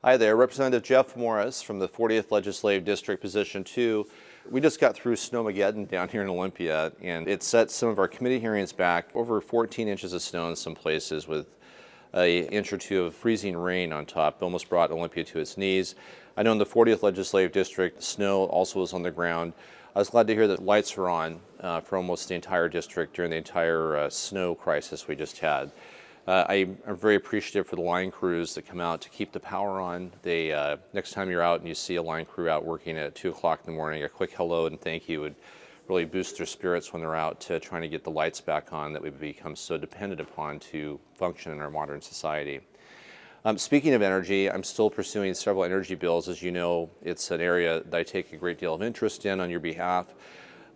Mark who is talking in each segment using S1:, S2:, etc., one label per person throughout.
S1: Hi there, Representative Jeff Morris from the 40th Legislative District, Position 2. We just got through Snowmageddon down here in Olympia, and it set some of our committee hearings back over 14 inches of snow in some places with an inch or two of freezing rain on top. Almost brought Olympia to its knees. I know in the 40th Legislative District, snow also was on the ground. I was glad to hear that lights were on for almost the entire district during the entire snow crisis we just had. I am very appreciative for the line crews that come out to keep the power on. Next time you're out and you see a line crew out working at 2 o'clock in the morning, a quick hello and thank you would really boost their spirits when they're out trying to get the lights back on that we've become so dependent upon to function in our modern society. Speaking of energy, I'm still pursuing several energy bills. As you know, it's an area that I take a great deal of interest in on your behalf.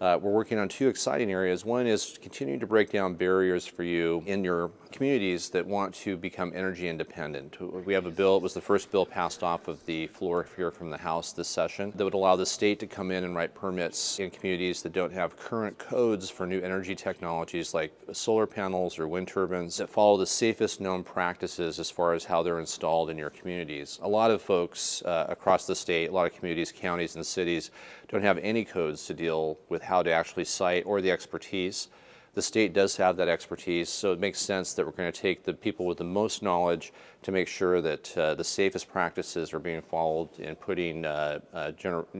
S1: We're working on two exciting areas. One is continuing to break down barriers for you in your communities that want to become energy independent. We have a bill, it was the first bill passed off of the floor here from the House this session, that would allow the state to come in and write permits in communities that don't have current codes for new energy technologies like solar panels or wind turbines that follow the safest known practices as far as how they're installed in your communities. A lot of folks across the state, a lot of communities, counties, and cities don't have any codes to deal with how to actually site or the expertise. The state does have that expertise, so it makes sense that we're going to take the people with the most knowledge to make sure that the safest practices are being followed in putting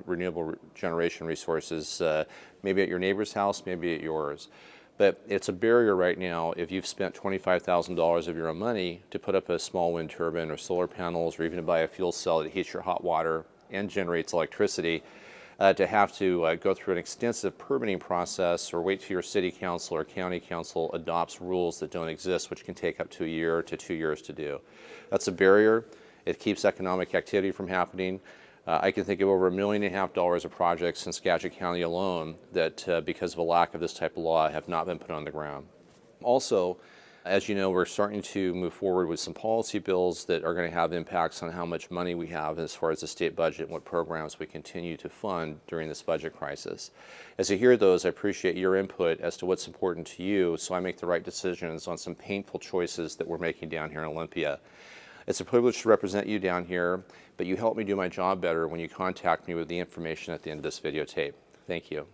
S1: renewable generation resources maybe at your neighbor's house, maybe at yours. But it's a barrier right now if you've spent $25,000 of your own money to put up a small wind turbine or solar panels or even to buy a fuel cell that heats your hot water and generates electricity. To have to go through an extensive permitting process or wait till your city council or county council adopts rules that don't exist, which can take up to a year to 2 years to do. That's a barrier. It keeps economic activity from happening. I can think of over $1.5 million of projects in Skagit County alone that, because of a lack of this type of law, have not been put on the ground. Also, as you know, we're starting to move forward with some policy bills that are going to have impacts on how much money we have as far as the state budget and what programs we continue to fund during this budget crisis. As I hear those, I appreciate your input as to what's important to you so I make the right decisions on some painful choices that we're making down here in Olympia. It's a privilege to represent you down here, but you help me do my job better when you contact me with the information at the end of this videotape. Thank you.